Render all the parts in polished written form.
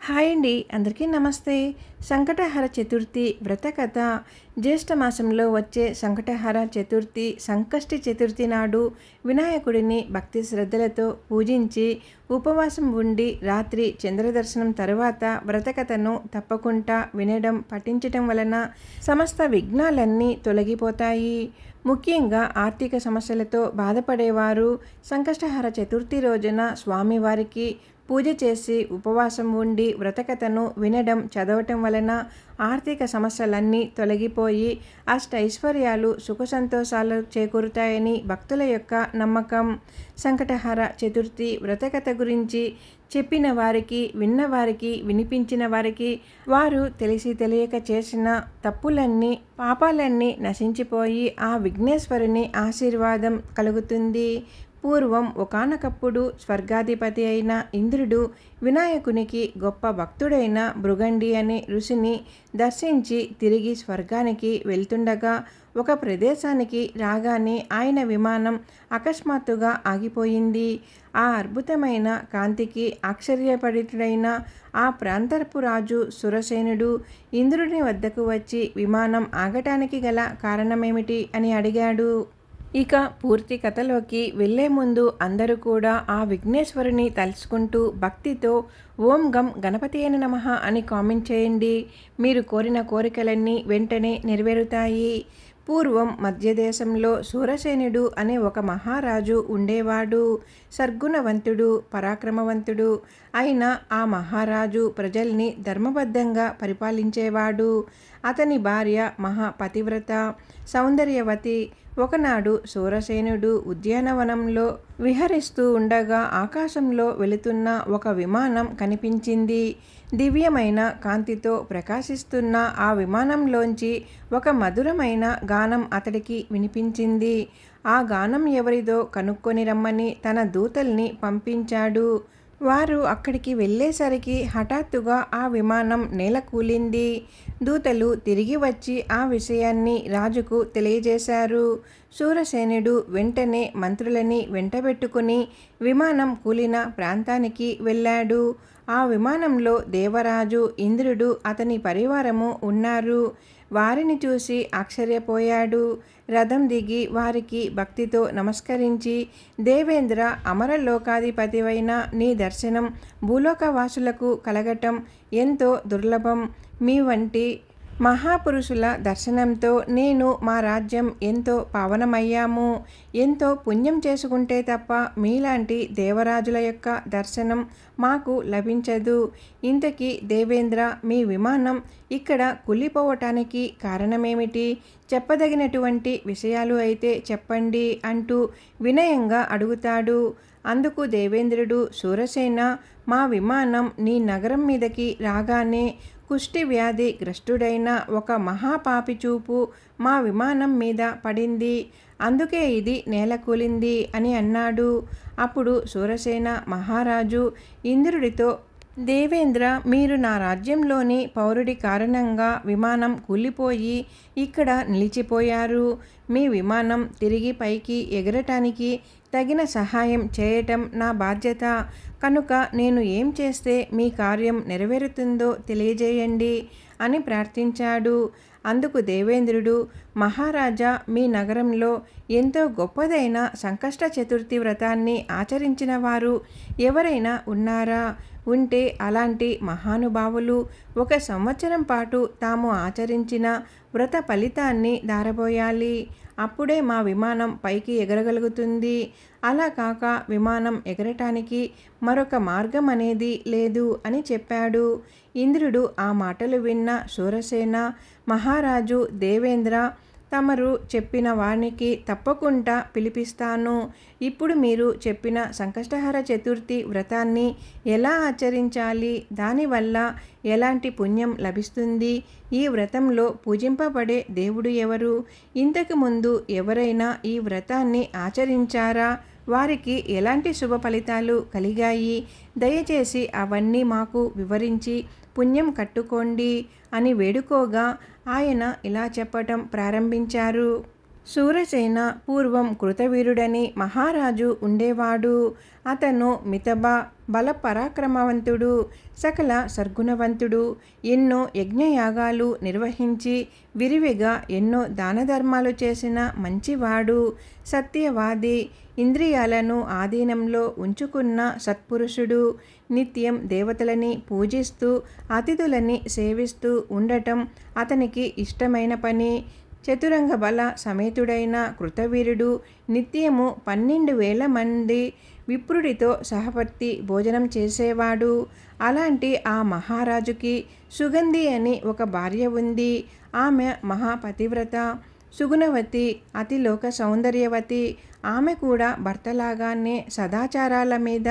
Hi అండి, అందరికీ నమస్తే. సంకటహర చతుర్థి వ్రత కథ. జ్యేష్ఠ మాసంలో వచ్చే సంకటహర చతుర్థి, సంకష్టి చతుర్థి నాడు వినాయకుడిని భక్తి శ్రద్ధలతో పూజించి ఉపవాసం ఉండి రాత్రి చంద్రదర్శనం తరువాత వ్రతకథను తప్పకుండా వినడం పఠించటం వలన సమస్త విఘ్నాలన్నీ తొలగిపోతాయి. ముఖ్యంగా ఆర్థిక సమస్యలతో బాధపడేవారు సంకష్టహర చతుర్థి రోజున స్వామివారికి పూజ చేసి ఉపవాసం ఉండి వ్రతకథను వినడం చదవటం వలన ఆర్థిక సమస్యలన్నీ తొలగిపోయి అష్టైశ్వర్యాలు సుఖ సంతోషాలు చేకూరుతాయని భక్తుల యొక్క నమ్మకం. సంకటహర చతుర్థి వ్రతకథ గురించి చెప్పిన వారికి, విన్నవారికి, వినిపించిన వారికి వారు తెలిసి తెలియక చేసిన తప్పులన్నీ, పాపాలన్నీ నశించిపోయి ఆ విఘ్నేశ్వరుని ఆశీర్వాదం కలుగుతుంది. పూర్వం ఒకానొకప్పుడు స్వర్గాధిపతి అయిన ఇంద్రుడు వినాయకునికి గొప్ప భక్తుడైన భృగండి అనే ఋషిని దర్శించి తిరిగి స్వర్గానికి వెళ్తుండగా ఒక ప్రదేశానికి రాగానే ఆయన విమానం అకస్మాత్తుగా ఆగిపోయింది. ఆ అద్భుతమైన కాంతికి ఆశ్చర్యపడితుడైన ఆ ప్రాంతరపు రాజు సురసేనుడు ఇంద్రుని వద్దకు వచ్చి విమానం ఆగటానికి గల కారణమేమిటి అని అడిగాడు. ఇక పూర్తి కథలోకి వెళ్లే ముందు అందరూ కూడా ఆ విఘ్నేశ్వరుని తలుచుకుంటూ భక్తితో ఓం గం గణపతి అయిన నమః అని కామెంట్ చేయండి. మీరు కోరిన కోరికలన్నీ వెంటనే నెరవేరుతాయి. పూర్వం మధ్యదేశంలో సూరసేనుడు అనే ఒక మహారాజు ఉండేవాడు. సర్గుణవంతుడు, పరాక్రమవంతుడు అయిన ఆ మహారాజు ప్రజల్ని ధర్మబద్ధంగా పరిపాలించేవాడు. అతని భార్య మహాపతివ్రత, సౌందర్యవతి. ఒకనాడు సూరసేనుడు ఉద్యానవనంలో విహరిస్తూ ఉండగా ఆకాశంలో వెళుతున్న ఒక విమానం కనిపించింది. దివ్యమైన కాంతితో ప్రకాశిస్తున్న ఆ విమానంలోంచి ఒక మధురమైన గానం అతడికి వినిపించింది. ఆ గానం ఎవరిదో కనుక్కొని రమ్మని తన దూతల్ని పంపించాడు. వారు అక్కడికి వెళ్ళేసరికి హఠాత్తుగా ఆ విమానం నేలకూలింది. దూతలు తిరిగి వచ్చి ఆ విషయాన్ని రాజుకు తెలియజేశారు. సూరసేనుడు వెంటనే మంత్రులని వెంటబెట్టుకుని విమానం కూలిన ప్రాంతానికి వెళ్ళాడు. ఆ విమానంలో దేవరాజు, ఇంద్రుడు, అతని పరివారము ఉన్నారు. వారిని చూసి ఆశ్చర్యపోయాడు. రథం దిగి వారికి భక్తితో నమస్కరించి, దేవేంద్ర, అమరలోకాధిపతివైన నీ దర్శనం భూలోకవాసులకు కలగటం ఎంతో దుర్లభం. మీ వంటి మహాపురుషుల దర్శనంతో నేను, మా రాజ్యం ఎంతో పావనమయ్యాము. ఎంతో పుణ్యం చేసుకుంటే తప్ప మీలాంటి దేవరాజుల యొక్క దర్శనం మాకు లభించదు. ఇంతకీ దేవేంద్ర, మీ విమానం ఇక్కడ కూలిపోవటానికి కారణమేమిటి? చెప్పదగినటువంటి విషయాలు అయితే చెప్పండి అంటూ వినయంగా అడుగుతాడు. అందుకు దేవేంద్రుడు, సూరసేన, మా విమానం నీ నగరం మీదకి రాగానే కుష్టి వ్యాధి గ్రస్తుడైన ఒక మహాపాపి చూపు మా విమానం మీద పడింది. అందుకే ఇది నేలకూలింది అని అన్నాడు. అప్పుడు సూరసేన మహారాజు ఇంద్రుడితో, దేవేంద్ర, మీరు నా రాజ్యంలోని పౌరుడి కారణంగా విమానం కూలిపోయి ఇక్కడ నిలిచిపోయారు. మీ విమానం తిరిగి పైకి ఎగరటానికి తగిన సహాయం చేయటం నా బాధ్యత. కనుక నేను ఏం చేస్తే మీ కార్యం నెరవేరుతుందో తెలియజేయండి అని ప్రార్థించాడు. అందుకు దేవేంద్రుడు, మహారాజా, మీ నగరంలో ఎంతో గొప్పదైన సంకష్ట చతుర్థి వ్రతాన్ని ఆచరించిన వారు ఎవరైనా ఉన్నారా? ఉంటే అలాంటి మహానుభావులు 1 సంవత్సరం పాటు తాము ఆచరించిన వ్రత ఫలితాన్ని దారబోయాలి. అప్పుడే మా విమానం పైకి ఎగరగలుగుతుంది. అలా కాక విమానం ఎగరటానికి మరొక మార్గం అనేది లేదు అని చెప్పాడు. ఇంద్రుడు ఆ మాటలు విన్న సూరసేన మహారాజు, దేవేంద్ర, తమరు చెప్పిన వానికి తప్పకుండా పిలిపిస్తాను. ఇప్పుడు మీరు చెప్పిన సంకష్టహర చతుర్థి వ్రతాన్ని ఎలా ఆచరించాలి? దానివల్ల ఎలాంటి పుణ్యం లభిస్తుంది? ఈ వ్రతంలో పూజింపబడే దేవుడు ఎవరు? ఇంతకు ముందు ఎవరైనా ఈ వ్రతాన్ని ఆచరించారా? వారికి ఎలాంటి శుభ ఫలితాలు కలిగాయి? దయచేసి అవన్నీ మాకు వివరించి పుణ్యం కట్టుకోండి అని వేడుకోగా ఆయన ఇలా చెప్పటం ప్రారంభించారు. శూరసేన పూర్వం కృతవీరుడని మహారాజు ఉండేవాడు. అతను మితబ బల పరాక్రమవంతుడు, సకల సర్గుణవంతుడు. ఎన్నో యజ్ఞయాగాలు నిర్వహించి విరివిగా ఎన్నో దానధర్మాలు చేసిన మంచివాడు, సత్యవాది, ఇంద్రియాలను ఆధీనంలో ఉంచుకున్న సత్పురుషుడు. నిత్యం దేవతలని పూజిస్తూ అతిథులని సేవిస్తూ ఉండటం అతనికి ఇష్టమైన పని. చతురంగ బల సమేతుడైన కృతవీరుడు నిత్యము 12,000 మంది విప్రుడితో సహపర్తి భోజనం చేసేవాడు. అలాంటి ఆ మహారాజుకి సుగంధి అని ఒక భార్య ఉంది. ఆమె మహాపతివ్రత, సుగుణవతి, అతిలోక సౌందర్యవతి. ఆమె కూడా భర్తలాగానే సదాచారాల మీద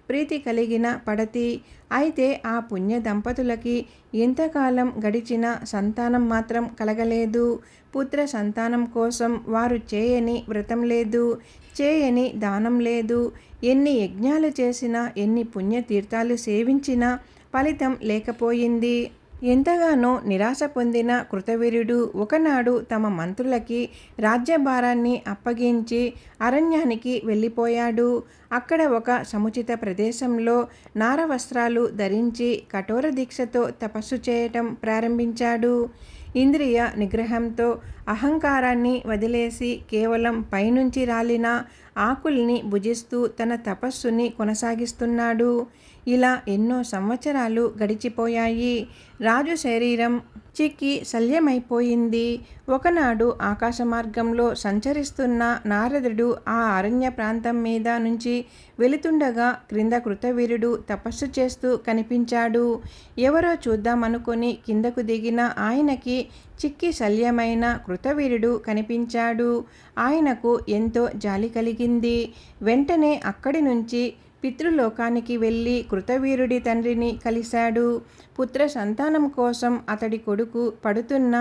ప్రీతి కలిగిన పడతి. అయితే ఆ పుణ్య దంపతులకి ఎంతకాలం గడిచినా సంతానం మాత్రం కలగలేదు. పుత్ర సంతానం కోసం వారు చేయని వ్రతం లేదు, చేయని దానం లేదు. ఎన్ని యజ్ఞాలు చేసినా, ఎన్ని పుణ్యతీర్థాలు సేవించినా ఫలితం లేకపోయింది. ఎంతగానో నిరాశ పొందిన కృతవీర్యుడు ఒకనాడు తమ మంత్రులకి రాజ్యభారాన్ని అప్పగించి అరణ్యానికి వెళ్ళిపోయాడు. అక్కడ ఒక సముచిత ప్రదేశంలో నారవస్త్రాలు ధరించి కఠోర దీక్షతో తపస్సు చేయటం ప్రారంభించాడు. ఇంద్రియ నిగ్రహంతో అహంకారాన్ని వదిలేసి కేవలం పైనుంచి రాలిన ఆకుల్ని భుజిస్తూ తన తపస్సుని కొనసాగిస్తున్నాడు. ఇలా ఎన్నో సంవత్సరాలు గడిచిపోయాయి. రాజు శరీరం చిక్కి శల్యమైపోయింది. ఒకనాడు ఆకాశ మార్గంలో సంచరిస్తున్న నారదుడు ఆ అరణ్య ప్రాంతం మీద నుంచి వెళుతుండగా క్రింద కృతవీరుడు తపస్సు చేస్తూ కనిపించాడు. ఎవరో చూద్దామనుకొని కిందకు దిగిన ఆయనకి చిక్కి శల్యమైన కృతవీరుడు కనిపించాడు. ఆయనకు ఎంతో జాలి కలిగింది. వెంటనే అక్కడి నుంచి పితృలోకానికి వెళ్ళి కృతవీరుడి తండ్రిని కలిశాడు. పుత్ర సంతానం కోసం అతడి కొడుకు పడుతున్న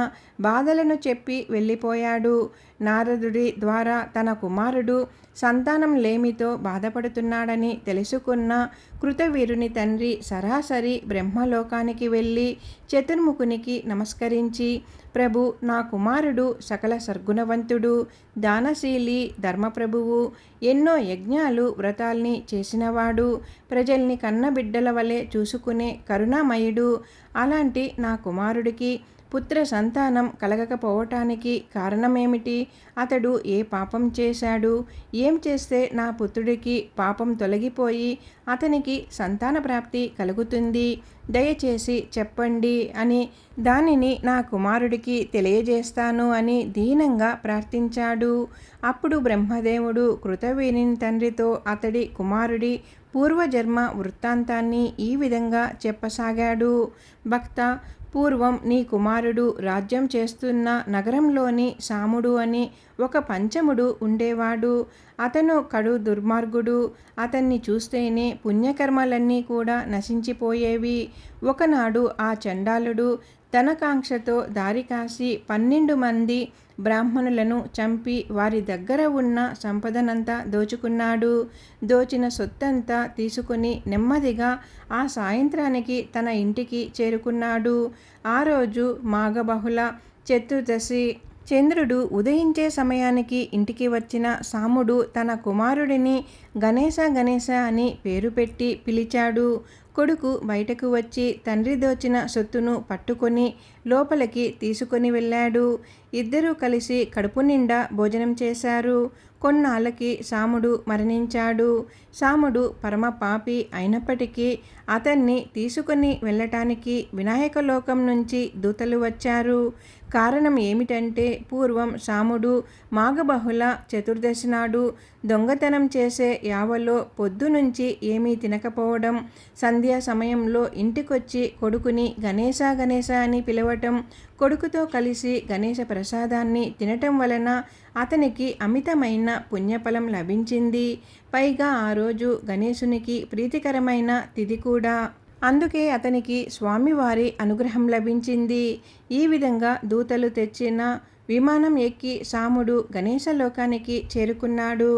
బాధలను చెప్పి వెళ్ళిపోయాడు. నారదుడి ద్వారా తన కుమారుడు సంతానం లేమితో బాధపడుతున్నాడని తెలుసుకున్న కృతవీరుని తండ్రి సరాసరి బ్రహ్మలోకానికి వెళ్ళి చతుర్ముఖునికి నమస్కరించి, ప్రభు, నా కుమారుడు సకల సర్గుణవంతుడు, దానశీలి, ధర్మప్రభువు, ఎన్నో యజ్ఞాలు వ్రతాల్ని చేసినవాడు, ప్రజల్ని కన్నబిడ్డల వలె చూసుకునే కరుణామయుడు. అలాంటి నా కుమారుడికి పుత్ర సంతానం కలగకపోవటానికి కారణమేమిటి? అతడు ఏ పాపం చేశాడు? ఏం చేస్తే నా పుత్రుడికి పాపం తొలగిపోయి అతనికి సంతాన ప్రాప్తి కలుగుతుంది? దయచేసి చెప్పండి అని, దానిని నా కుమారుడికి తెలియజేస్తాను అని దీనంగా ప్రార్థించాడు. అప్పుడు బ్రహ్మదేవుడు కృతవీరుని తండ్రితో అతడి కుమారుడి పూర్వజన్మ వృత్తాంతాన్ని ఈ విధంగా చెప్పసాగాడు. భక్త, పూర్వం నీ కుమారుడు రాజ్యం చేస్తున్న నగరంలోని సాముడు అని ఒక పంచముడు ఉండేవాడు. అతను కడు దుర్మార్గుడు. అతన్ని చూస్తేనే పుణ్యకర్మలన్నీ కూడా నశించిపోయేవి. ఒకనాడు ఆ చండాలుడు తన కాంక్షతో దారి కాసి 12 మంది బ్రాహ్మణులను చంపి వారి దగ్గర ఉన్న సంపదనంతా దోచుకున్నాడు. దోచిన సొత్తంతా తీసుకుని నెమ్మదిగా ఆ సాయంత్రానికి తన ఇంటికి చేరుకున్నాడు. ఆ రోజు మాఘబహుళ చతుర్దశి. చంద్రుడు ఉదయించే సమయానికి ఇంటికి వచ్చిన సాముడు తన కుమారుడిని గణేశ గణేశ అని పేరు పెట్టి పిలిచాడు. కొడుకు బయటకు వచ్చి తండ్రి దోచిన సొత్తును పట్టుకొని లోపలికి తీసుకొని వెళ్ళాడు. ఇద్దరూ కలిసి కడుపు నిండా భోజనం చేశారు. కొన్నాళ్ళకి సాముడు మరణించాడు. సాముడు పరమ పాపి అయినప్పటికీ అతన్ని తీసుకొని వెళ్ళటానికి వినాయకలోకం నుంచి దూతలు వచ్చారు. కారణం ఏమిటంటే పూర్వం సాముడు మాఘబహుళ చతుర్దశి నాడు దొంగతనం చేసే యావలో పొద్దు నుంచి ఏమీ తినకపోవడం, సంధ్యా సమయంలో ఇంటికొచ్చి కొడుకుని గణేశ గణేశ అని పిలవటం, కొడుకుతో కలిసి గణేశ ప్రసాదాన్ని తినటం వలన అతనికి అమితమైన పుణ్యఫలం లభించింది. పైగా ఆ రోజు గణేశునికి ప్రీతికరమైన తిథి కూడా. అందుకే అతనికి స్వామివారి అనుగ్రహం లభించింది. ఈ విధంగా దూతలు తెచ్చిన విమానం ఎక్కి సాముడు గణేశ లోకానికి చేరుకున్నాడు.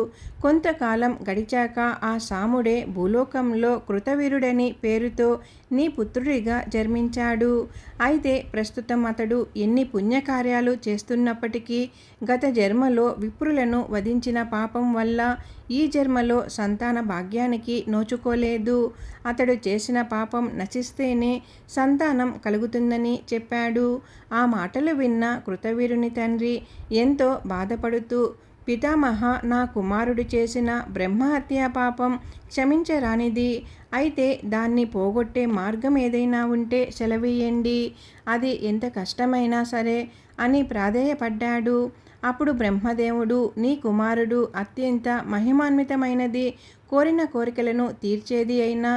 కొంతకాలం గడిచాక ఆ సాముడే భూలోకంలో కృతవీరుడని పేరుతో నీ పుత్రుడిగా జన్మించాడు. అయితే ప్రస్తుతం అతడు ఎన్ని పుణ్యకార్యాలు చేస్తున్నప్పటికీ గత జన్మలో విప్రులను వధించిన పాపం వల్ల ఈ జన్మలో సంతాన భాగ్యానికి నోచుకోలేదు. అతడు చేసిన పాపం నశిస్తేనే సంతానం కలుగుతుందని చెప్పాడు. ఆ మాటలు విన్న కృతవీరుని తండ్రి ఎంతో బాధపడుతూ, పితామహ, నా కుమారుడు చేసిన బ్రహ్మహత్యా పాపం క్షమించరానిది. అయితే దాన్ని పోగొట్టే మార్గం ఏదైనా ఉంటే సెలవీయండి. అది ఎంత కష్టమైనా సరే అని ప్రాధేయపడ్డాడు. అప్పుడు బ్రహ్మదేవుడు, నీ కుమారుడు అత్యంత మహిమాన్వితమైనది, కోరిన కోరికలను తీర్చేది అయిన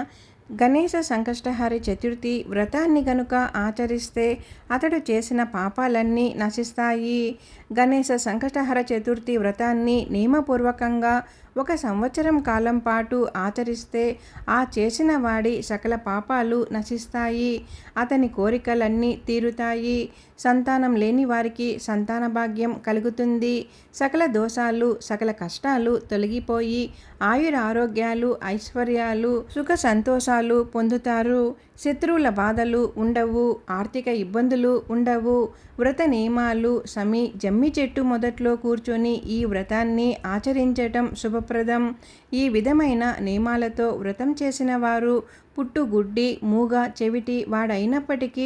గణేశ సంకష్టహర చతుర్థి వ్రతాన్ని గనుక ఆచరిస్తే అతడు చేసిన పాపాలన్నీ నశిస్తాయి. గణేశ సంకష్టహర చతుర్థి వ్రతాన్ని నియమపూర్వకంగా 1 సంవత్సరం కాలం పాటు ఆచరిస్తే ఆ చేసిన వాడి సకల పాపాలు నశిస్తాయి. అతని కోరికలన్నీ తీరుతాయి. సంతానం లేని వారికి సంతాన భాగ్యం కలుగుతుంది. సకల దోషాలు, సకల కష్టాలు తొలగిపోయి ఆయురారోగ్యాలు, ఐశ్వర్యాలు, సుఖ సంతోషాలు పొందుతారు. శత్రువుల బాధలు ఉండవు. ఆర్థిక ఇబ్బందులు ఉండవు. వ్రత నియమాలు జమ్మి చెట్టు మొదట్లో కూర్చొని ఈ వ్రతాన్ని ఆచరించటం శుభప్రదం. ఈ విధమైన నియమాలతో వ్రతం చేసిన వారు పుట్టుగుడ్డి, మూగ, చెవిటి వాడైనప్పటికీ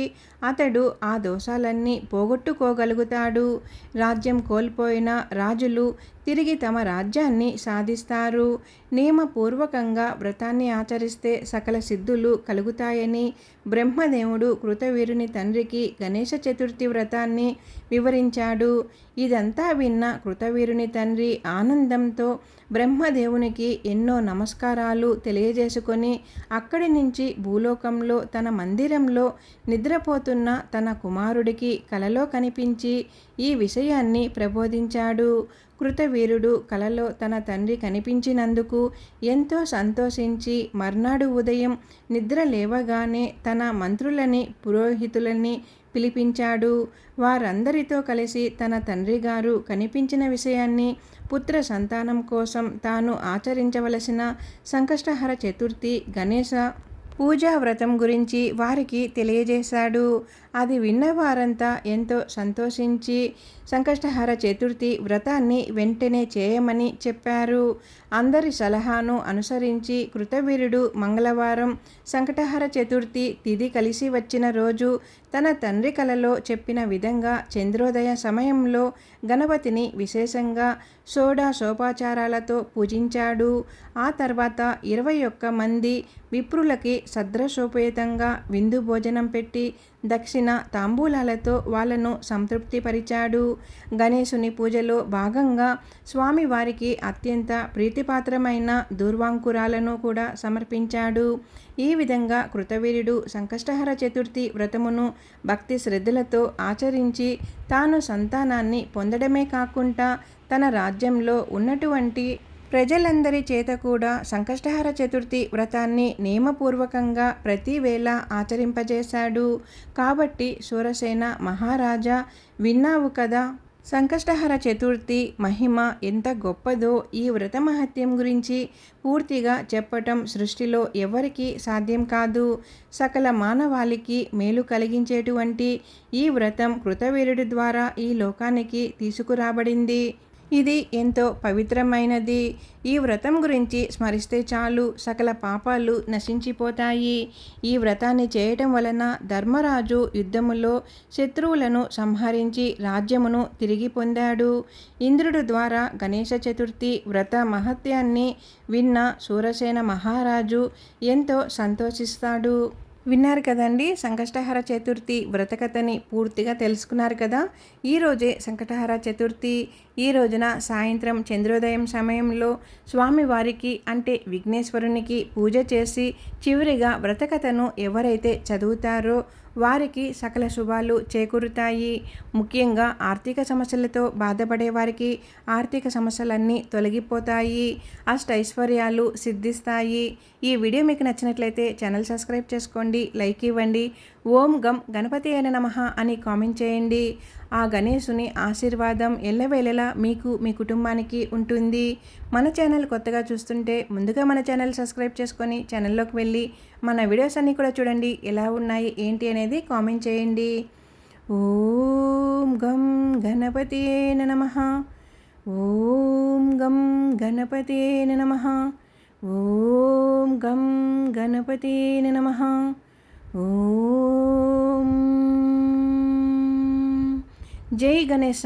అతడు ఆ దోషాలన్నీ పోగొట్టుకోగలుగుతాడు. రాజ్యం కోల్పోయిన రాజులు తిరిగి తమ రాజ్యాన్ని సాధిస్తారు. నియమపూర్వకంగా వ్రతాన్ని ఆచరిస్తే సకల సిద్ధులు కలుగుతాయని బ్రహ్మదేవుడు కృతవీరుని తండ్రికి గణేశ చతుర్థి వ్రతాన్ని వివరించాడు. ఇదంతా విన్న కృతవీరుని తండ్రి ఆనందంతో బ్రహ్మదేవునికి ఎన్నో నమస్కారాలు తెలియజేసుకొని అక్కడి నుంచి భూలోకంలో తన మందిరంలో నిద్రపోతున్న తన కుమారుడికి కలలో కనిపించి ఈ విషయాన్ని ప్రబోధించాడు. కృతవీరుడు కలలో తన తండ్రి కనిపించినందుకు ఎంతో సంతోషించి మర్నాడు ఉదయం నిద్ర లేవగానే తన మంత్రులని, పురోహితులని పిలిపించాడు. వారందరితో కలిసి తన తండ్రి గారు కనిపించిన విషయాన్ని, పుత్ర సంతానం కోసం తాను ఆచరించవలసిన సంకష్టహర చతుర్థి గణేశ పూజా వ్రతం గురించి వారికి తెలియజేశాడు. అది విన్న వారంతా ఎంతో సంతోషించి సంకష్టహర చతుర్థి వ్రతాన్ని వెంటనే చేయమని చెప్పారు. అందరి సలహాను అనుసరించి కృతవీరుడు మంగళవారం సంకటహర చతుర్థి తిథి కలిసి వచ్చిన రోజు తన తండ్రి కలలో చెప్పిన విధంగా చంద్రోదయ సమయంలో గణపతిని విశేషంగా షోడశోపచారాలతో పూజించాడు. ఆ తర్వాత 21 మంది విప్రులకి సద్రశోపేతంగా విందు భోజనం పెట్టి దక్షిణ తాంబూలాలతో వాళ్ళను సంతృప్తిపరిచాడు. గణేశుని పూజలో భాగంగా స్వామివారికి అత్యంత ప్రీతిపాత్రమైన దూర్వాంకురాలను కూడా సమర్పించాడు. ఈ విధంగా కృతవీరుడు సంకష్టహర చతుర్థి వ్రతమును భక్తి శ్రద్ధలతో ఆచరించి తాను సంతానాన్ని పొందడమే కాకుండా తన రాజ్యంలో ఉన్నటువంటి ప్రజలందరి చేత కూడా సంకష్టహర చతుర్థి వ్రతాన్ని నియమపూర్వకంగా ప్రతి వేళ ఆచరింపజేశాడు. కాబట్టి శూరసేన మహారాజా, విన్నావు కదా సంకష్టహర చతుర్థి మహిమ ఎంత గొప్పదో. ఈ వ్రత మహత్యం గురించి పూర్తిగా చెప్పటం సృష్టిలో ఎవరికీ సాధ్యం కాదు. సకల మానవాళికి మేలు కలిగించేటువంటి ఈ వ్రతం కృతవీరుడి ద్వారా ఈ లోకానికి తీసుకురాబడింది. ఇది ఎంతో పవిత్రమైనది. ఈ వ్రతం గురించి స్మరిస్తే చాలు సకల పాపాలు నశించిపోతాయి. ఈ వ్రతాన్ని చేయటం వలన ధర్మరాజు యుద్ధములో శత్రువులను సంహరించి రాజ్యమును తిరిగి పొందాడు. ఇంద్రుడు ద్వారా గణేశ చతుర్థి వ్రత మహత్యాన్ని విన్న శూరసేన మహారాజు ఎంతో సంతోషిస్తాడు. విన్నారు కదండి, సంకష్టహర చతుర్థి వ్రతకథని పూర్తిగా తెలుసుకున్నారు కదా. ఈరోజే సంకటహర చతుర్థి. ఈ రోజున సాయంత్రం చంద్రోదయం సమయంలో స్వామివారికి అంటే విఘ్నేశ్వరునికి పూజ చేసి చివరిగా వ్రతకథను ఎవరైతే చదువుతారో వారికి సకల శుభాలు చేకూరుతాయి. ముఖ్యంగా ఆర్థిక సమస్యలతో బాధపడే వారికి ఆర్థిక సమస్యలన్నీ తొలగిపోతాయి. అష్టైశ్వర్యాలు సిద్ధిస్తాయి. ఈ వీడియో మీకు నచ్చినట్లయితే ఛానల్ సబ్స్క్రైబ్ చేసుకోండి, లైక్ ఇవ్వండి. ఓం గం గణపతి అయిన నమః అని కామెంట్ చేయండి. ఆ గణేశుని ఆశీర్వాదం ఎల్లవేళలా మీకు మీ కుటుంబానికి ఉంటుంది. మన ఛానల్ కొత్తగా చూస్తుంటే ముందుగా మన ఛానల్ సబ్స్క్రైబ్ చేసుకొని ఛానల్లోకి వెళ్ళి మన వీడియోస్ అన్నీ కూడా చూడండి. ఎలా ఉన్నాయి ఏంటి అనేది కామెంట్ చేయండి. ఓం గం గణపతియే నమః. ఓం గం గణపతియే నమః. ఓం గం గణపతియే నమః. ఓం జై గణేశ.